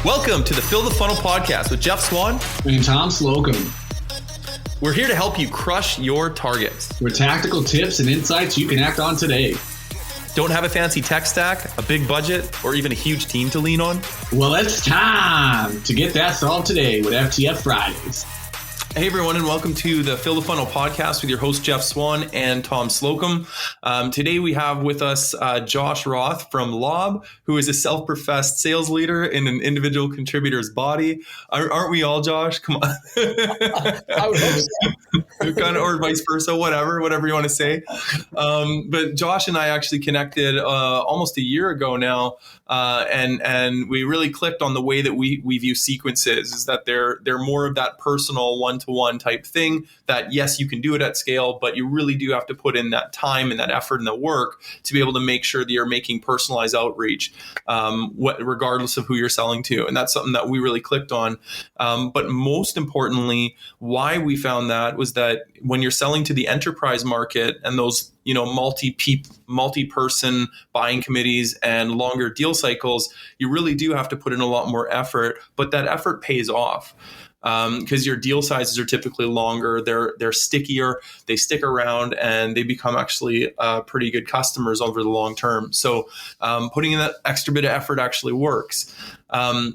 Welcome to the Fill the Funnel podcast with Jeff Swan and Tom Slocum. We're here to help you crush your targets with tactical tips and insights you can act on today. Don't have a fancy tech stack, a big budget, or even a huge team to lean on? Well, it's time to get that solved today with FTF Fridays. Hey everyone, and welcome to the Fill the Funnel podcast with your host Jeff Swan and Tom Slocum. Today we have with us Josh Roth from Lob, who is a self-professed sales leader in an individual contributor's body. Aren't we all, Josh? Come on. I would hope so. Kind of, or vice versa, whatever you want to say. But Josh and I actually connected almost a year ago now, and we really clicked on the way that we view sequences. Is that they're more of that personal one-to-one type thing that, yes, you can do it at scale, but you really do have to put in that time and that effort and the work to be able to make sure that you're making personalized outreach, regardless of who you're selling to. And that's something that we really clicked on. But most importantly, why we found that was that when you're selling to the enterprise market and those multi-person buying committees and longer deal cycles, you really do have to put in a lot more effort, but that effort pays off. Because your deal sizes are typically longer, they're stickier, they stick around, and they become actually pretty good customers over the long term. So putting in that extra bit of effort actually works.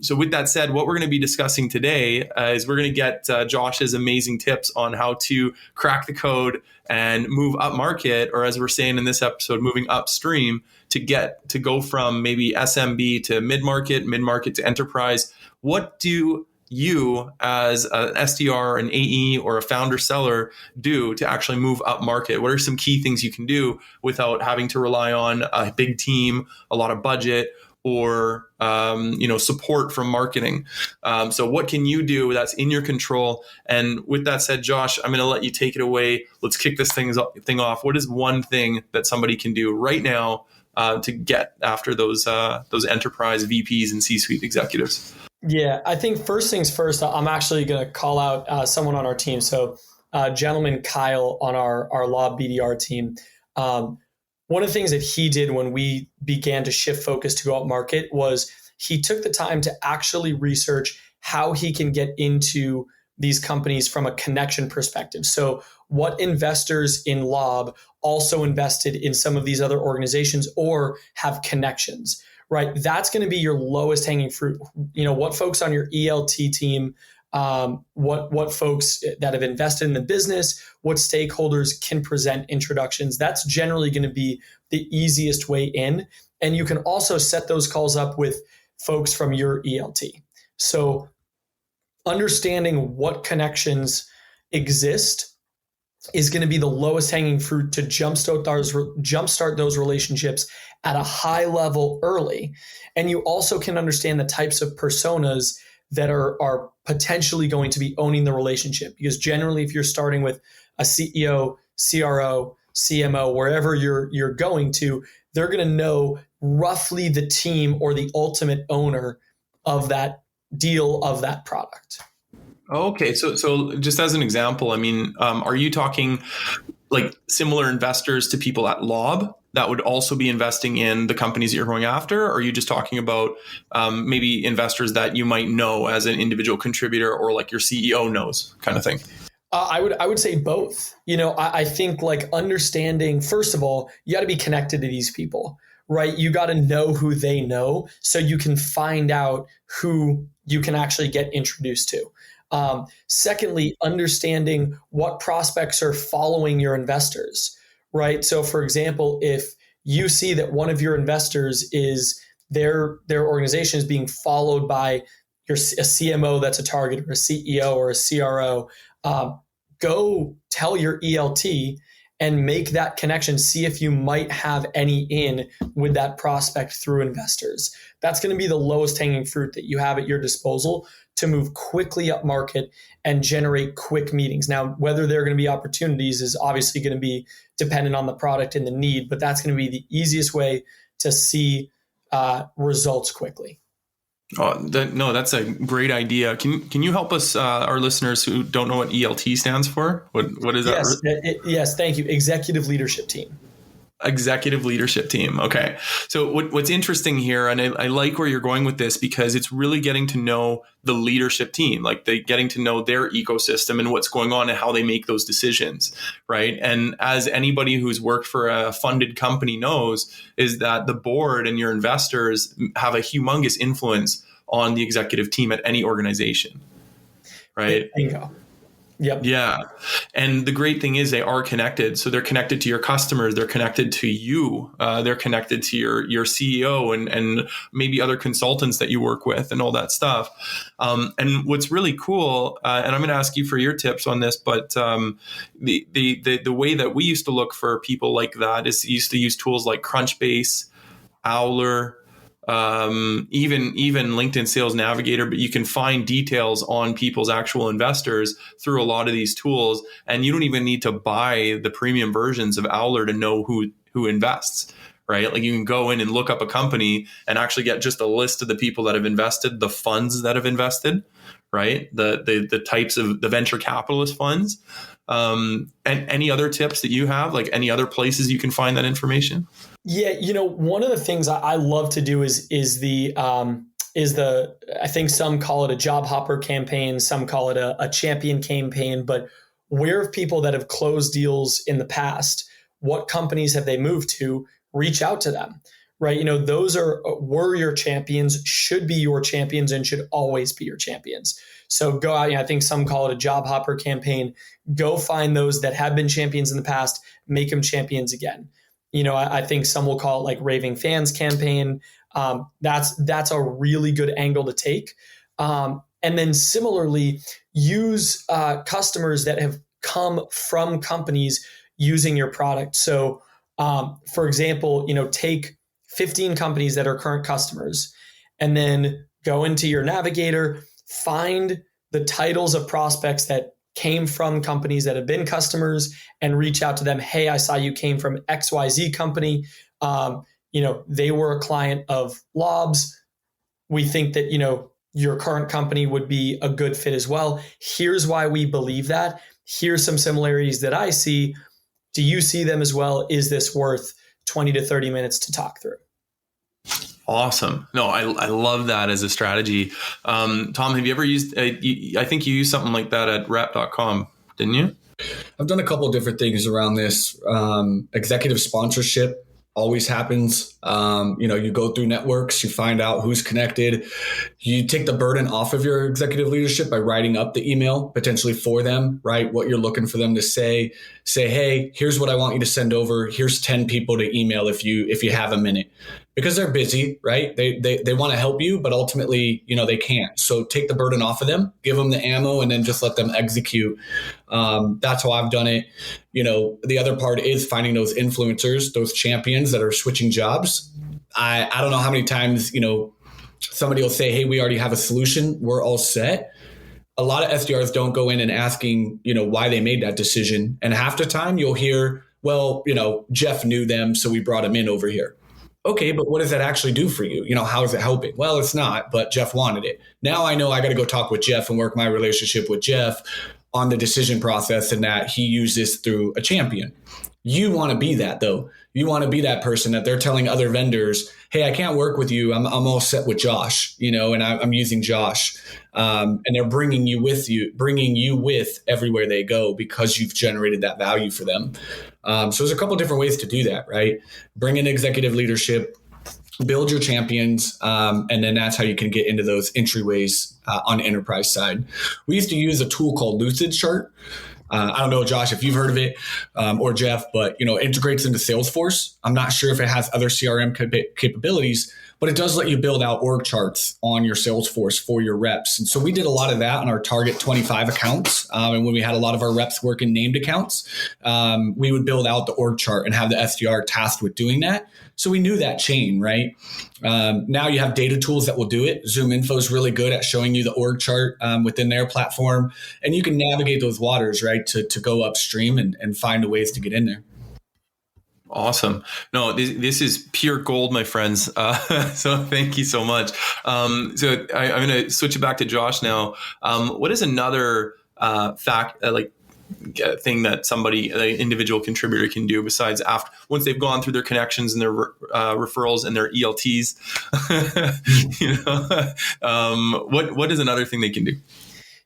So with that said, what we're going to be discussing today is we're going to get Josh's amazing tips on how to crack the code and move up market, or as we're saying in this episode, moving upstream to go from maybe SMB to mid-market to enterprise. What do you as an SDR, an AE, or a founder seller do to actually move up market? What are some key things you can do without having to rely on a big team, a lot of budget, or support from marketing? So what can you do that's in your control? And with that said, Josh, I'm going to let you take it away. Let's kick this thing off. What is one thing that somebody can do right now to get after those enterprise VPs and C-suite executives? Yeah, I think first things first, I'm actually going to call out someone on our team. So gentleman Kyle on our Lob BDR team. One of the things that he did when we began to shift focus to go up market was he took the time to actually research how he can get into these companies from a connection perspective. So what investors in Lob also invested in some of these other organizations or have connections, right? That's going to be your lowest hanging fruit. What folks on your ELT team, what folks that have invested in the business, what stakeholders can present introductions. That's generally going to be the easiest way in. And you can also set those calls up with folks from your ELT. So understanding what connections exist is going to be the lowest hanging fruit to jumpstart those relationships at a high level early. And you also can understand the types of personas that are potentially going to be owning the relationship. Because generally, if you're starting with a CEO, CRO, CMO, wherever you're going to, they're going to know roughly the team or the ultimate owner of that deal, of that product. Okay, so just as an example, I mean, are you talking like similar investors to people at Lob that would also be investing in the companies that you're going after? Or are you just talking about maybe investors that you might know as an individual contributor or like your CEO knows kind of thing? I would say both. I think like understanding, first of all, you got to be connected to these people, right? You got to know who they know so you can find out who you can actually get introduced to. Secondly, understanding what prospects are following your investors, right? So for example, if you see that one of your investors is their organization is being followed by a CMO that's a target, or a CEO or a CRO, go tell your ELT and make that connection. See if you might have any in with that prospect through investors. That's going to be the lowest hanging fruit that you have at your disposal to move quickly up market and generate quick meetings. Now, whether there are going to be opportunities is obviously going to be dependent on the product and the need, but that's going to be the easiest way to see results quickly. That's a great idea. Can you help us, our listeners who don't know what ELT stands for? What is that? Yes, thank you. Executive Leadership Team. Executive leadership team. Okay. So what's interesting here, and I like where you're going with this, because it's really getting to know the leadership team, like they getting to know their ecosystem and what's going on and how they make those decisions, right? And as anybody who's worked for a funded company knows, is that the board and your investors have a humongous influence on the executive team at any organization, right? Bingo. Yep. Yeah. And the great thing is they are connected. So they're connected to your customers. They're connected to you. They're connected to your CEO and maybe other consultants that you work with and all that stuff. And what's really cool, and I'm going to ask you for your tips on this, but the way that we used to look for people like that is used to use tools like Crunchbase, Owler, even LinkedIn Sales Navigator, but you can find details on people's actual investors through a lot of these tools. And you don't even need to buy the premium versions of Owler to know who invests, right? Like you can go in and look up a company and actually get just a list of the people that have invested, the funds that have invested, right? The types of the venture capitalist funds. And any other tips that you have, like any other places you can find that information? Yeah, one of the things I love to do is the I think some call it a job hopper campaign, some call it a champion campaign, but where have people that have closed deals in the past, what companies have they moved to, reach out to them, right? Those were your champions, should be your champions, and should always be your champions. So go out, I think some call it a job hopper campaign, go find those that have been champions in the past, make them champions again. I think some will call it like raving fans campaign. That's a really good angle to take. And then similarly, use customers that have come from companies using your product. So for example, take 15 companies that are current customers and then go into your navigator, find the titles of prospects that came from companies that have been customers and reach out to them. Hey, I saw you came from XYZ company. They were a client of Lobs. We think that, your current company would be a good fit as well. Here's why we believe that. Here's some similarities that I see. Do you see them as well? Is this worth 20 to 30 minutes to talk through? Awesome. No, I love that as a strategy. Tom, have you ever used, I think you used something like that at rap.com, didn't you? I've done a couple of different things around this. Executive sponsorship always happens. You go through networks, you find out who's connected. You take the burden off of your executive leadership by writing up the email potentially for them, right? What you're looking for them to say, hey, here's what I want you to send over. Here's 10 people to email if you have a minute. Because they're busy, right? They want to help you, but ultimately, they can't. So take the burden off of them, give them the ammo, and then just let them execute. That's how I've done it. The other part is finding those influencers, those champions that are switching jobs. I don't know how many times, somebody will say, hey, we already have a solution. We're all set. A lot of SDRs don't go in and asking, why they made that decision. And half the time you'll hear, well, Jeff knew them, so we brought him in over here. Okay, but what does that actually do for you? How is it helping? Well, it's not, but Jeff wanted it. Now I know I got to go talk with Jeff and work my relationship with Jeff on the decision process, and that he uses through a champion. You want to be that, though. You want to be that person that they're telling other vendors, hey, I can't work with you. I'm all set with Josh, and I'm using Josh. And they're bringing you with everywhere they go because you've generated that value for them. So there's a couple of different ways to do that, right? Bring in executive leadership, build your champions, and then that's how you can get into those entryways on the enterprise side. We used to use a tool called Lucid Chart. I don't know, Josh, if you've heard of it or Jeff, but it integrates into Salesforce. I'm not sure if it has other CRM capabilities, but it does let you build out org charts on your Salesforce for your reps. And so we did a lot of that on our target 25 accounts. And when we had a lot of our reps working named accounts, we would build out the org chart and have the SDR tasked with doing that. So we knew that chain, right? Now you have data tools that will do it. ZoomInfo is really good at showing you the org chart within their platform. And you can navigate those waters, right, to go upstream and find the ways to get in there. Awesome. No, this is pure gold, my friends. So thank you so much. I'm going to switch it back to Josh now. What is another thing that somebody, an individual contributor, can do besides after once they've gone through their connections and their referrals and their ELTs? What is another thing they can do?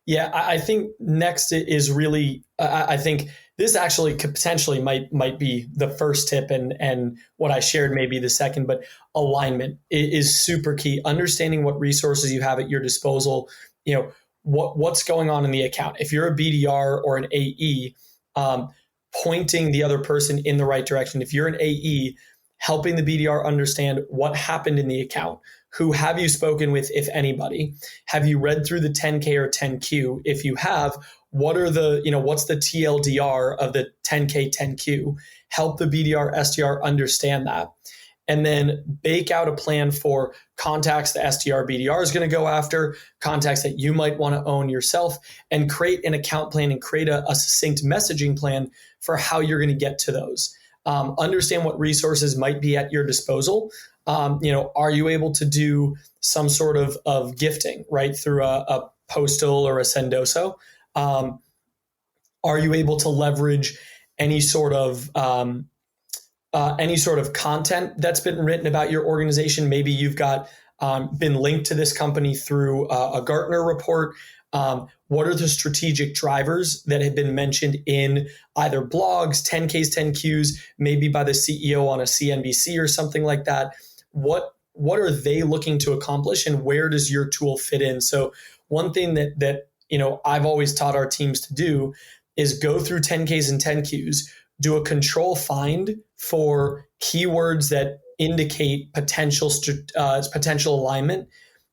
Yeah, I think next is really, I think this actually could potentially might be the first tip, and what I shared may be the second, but alignment is super key. Understanding what resources you have at your disposal, what's going on in the account. If you're a BDR or an AE, pointing the other person in the right direction. If you're an AE, helping the BDR understand what happened in the account. Who have you spoken with, if anybody? Have you read through the 10K or 10Q? If you have, what are what's the TLDR of the 10K, 10Q? Help the BDR, SDR understand that. And then bake out a plan for contacts the SDR, BDR is going to go after, contacts that you might want to own yourself, and create an account plan and create a succinct messaging plan for how you're going to get to those. Understand what resources might be at your disposal. Are you able to do some sort of gifting, right, through a Postal or a Sendoso? Are you able to leverage any sort of content that's been written about your organization? Maybe you've got been linked to this company through a Gartner report. What are the strategic drivers that have been mentioned in either blogs, 10Ks, 10Qs, maybe by the CEO on a CNBC or something like that? What are they looking to accomplish, and where does your tool fit in? So one thing that I've always taught our teams to do is go through 10Ks and 10Qs, do a control find for keywords that indicate potential alignment,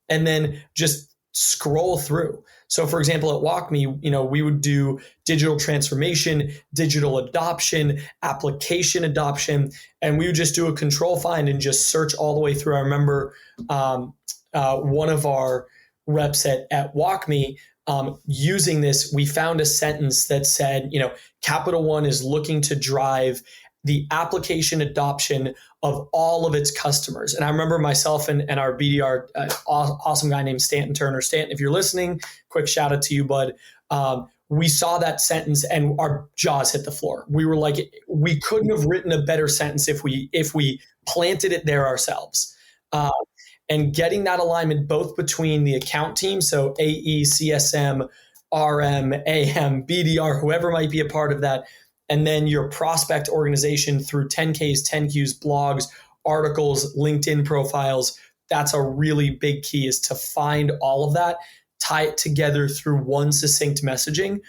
and then just scroll through. So for example, at WalkMe, we would do digital transformation, digital adoption, application adoption, and we would just do a control find and just search all the way through. I remember one of our reps at WalkMe using this, we found a sentence that said, Capital One is looking to drive the application adoption of all of its customers. And I remember myself and our BDR, awesome guy named Stanton Turner. Stanton, if you're listening, quick shout out to you, bud. We saw that sentence and our jaws hit the floor. We were like, we couldn't have written a better sentence if we planted it there ourselves. And getting that alignment both between the account team, so AE, CSM, RM, AM, BDR, whoever might be a part of that, and then your prospect organization through 10Ks, 10Qs, blogs, articles, LinkedIn profiles. That's a really big key, is to find all of that, tie it together through one succinct messaging.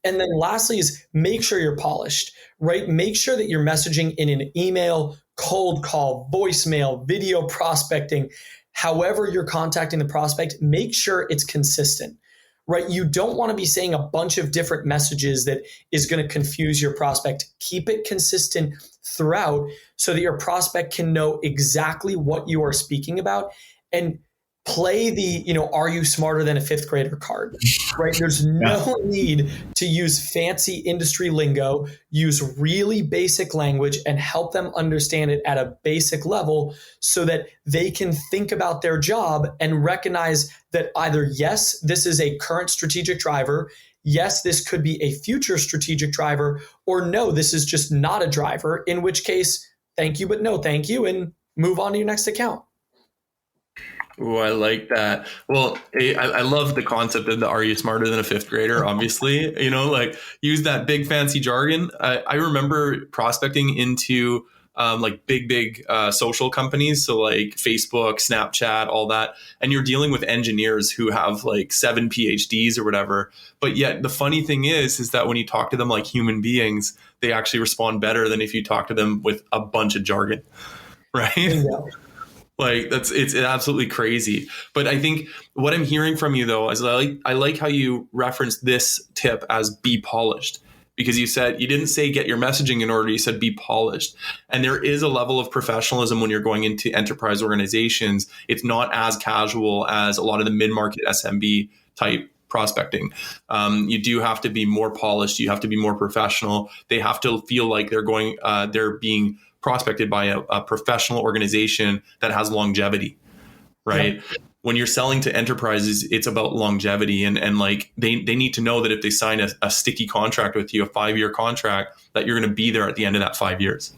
And then lastly is make sure you're polished, right? Make sure that you're messaging in an email, cold call, voicemail, video prospecting, however you're contacting the prospect, make sure it's consistent. Right? You don't want to be saying a bunch of different messages that is going to confuse your prospect. Keep it consistent throughout so that your prospect can know exactly what you are speaking about, and play the, are you smarter than a fifth grader card, right? There's no need to use fancy industry lingo. Use really basic language and help them understand it at a basic level so that they can think about their job and recognize that either, yes, this is a current strategic driver, yes, this could be a future strategic driver, or no, this is just not a driver, in which case, thank you, but no thank you, and move on to your next account. Oh, I like that. Well, I love the concept of the "Are you smarter than a fifth grader?" Obviously, use that big fancy jargon. I remember prospecting into big social companies, so like Facebook, Snapchat, all that, and you're dealing with engineers who have like 7 PhDs or whatever. But yet the funny thing is that when you talk to them like human beings, they actually respond better than if you talk to them with a bunch of jargon, right? Yeah. Like it's absolutely crazy. But I think what I'm hearing from you though is I like how you referenced this tip as be polished, because you said, you didn't say get your messaging in order, you said be polished. And there is a level of professionalism when you're going into enterprise organizations. It's not as casual as a lot of the mid-market SMB type prospecting. You do have to be more polished. You have to be more professional. They have to feel like they're being prospected by a professional organization that has longevity, right? when you're selling to enterprises, it's about longevity, and like they need to know that if they sign a sticky contract with you, a 5-year contract, that you're going to be there at the end of that 5 years.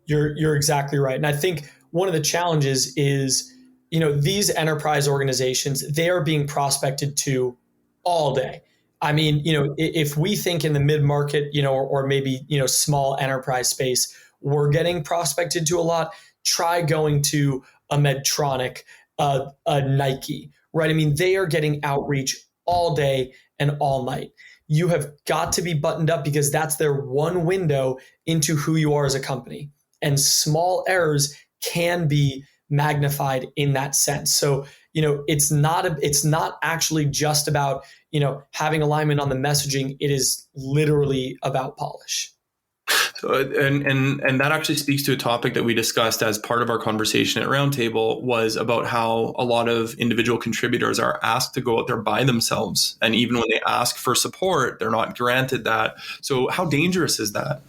You're exactly right. And I think one of the challenges is, these enterprise organizations, they are being prospected to all day. I mean, if we think in the mid-market, or maybe, small enterprise space, we're getting prospected to a lot. Try going to a Medtronic, a Nike, right? I mean, they are getting outreach all day and all night. You have got to be buttoned up because that's their one window into who you are as a company. And small errors can be magnified in that sense. So, it's not actually just about, having alignment on the messaging. It is literally about polish. So, and that actually speaks to a topic that we discussed as part of our conversation at Roundtable, was about how a lot of individual contributors are asked to go out there by themselves. And even when they ask for support, they're not granted that. So how dangerous is that?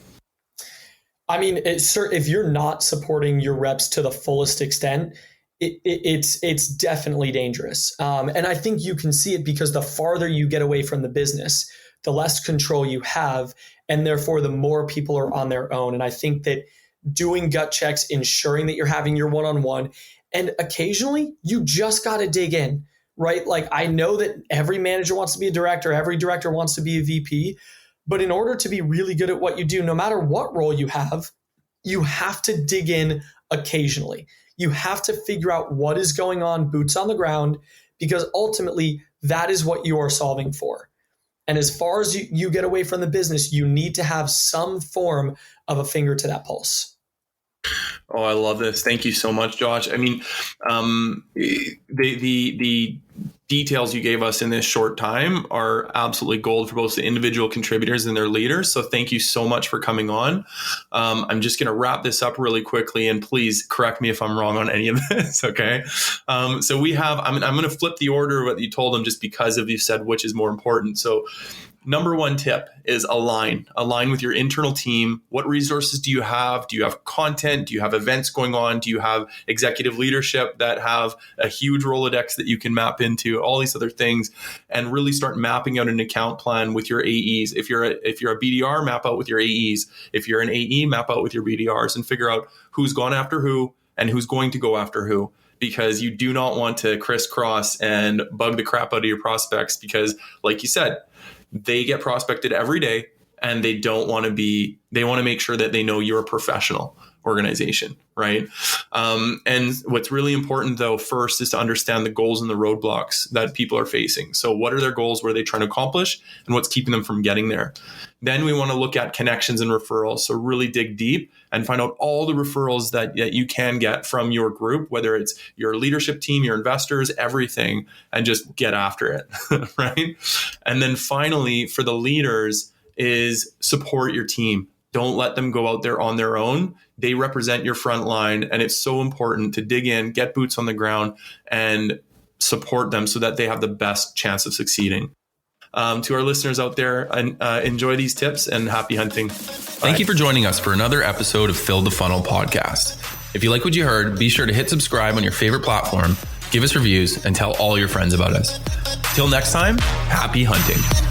I mean, if you're not supporting your reps to the fullest extent, it's definitely dangerous. And I think you can see it because the farther you get away from the business, the less control you have, and therefore the more people are on their own. And I think that doing gut checks, ensuring that you're having your one-on-one, and occasionally you just got to dig in, right? Like, I know that every manager wants to be a director, every director wants to be a VP, but in order to be really good at what you do, no matter what role you have to dig in occasionally. You have to figure out what is going on, boots on the ground, because ultimately that is what you are solving for. And as far as you get away from the business, you need to have some form of a finger to that pulse. Oh, I love this. Thank you so much, Josh. I mean, the details you gave us in this short time are absolutely gold for both the individual contributors and their leaders. So thank you so much for coming on. I'm just going to wrap this up really quickly, and please correct me if I'm wrong on any of this. Okay. So we have, I'm going to flip the order of what you told them just because of you said which is more important. So number one tip is align with your internal team. What resources do you have? Do you have content? Do you have events going on? Do you have executive leadership that have a huge Rolodex that you can map into? All these other things, and really start mapping out an account plan with your AEs. If you're a BDR, map out with your AEs. If you're an AE, map out with your BDRs and figure out who's gone after who and who's going to go after who. Because you do not want to crisscross and bug the crap out of your prospects, because like you said, they get prospected every day, and they want to make sure that they know you're a professional organization, right? And what's really important though, first, is to understand the goals and the roadblocks that people are facing. So what are their goals? What are they trying to accomplish? And what's keeping them from getting there? Then we want to look at connections and referrals. So really dig deep and find out all the referrals that you can get from your group, whether it's your leadership team, your investors, everything, and just get after it, right? And then finally, for the leaders, is support your team. Don't let them go out there on their own. They represent your front line, and it's so important to dig in, get boots on the ground, and support them so that they have the best chance of succeeding. To our listeners out there, enjoy these tips and happy hunting. Thank you for joining us for another episode of Fill the Funnel podcast. If you like what you heard, be sure to hit subscribe on your favorite platform, give us reviews, and tell all your friends about us. Till next time, happy hunting.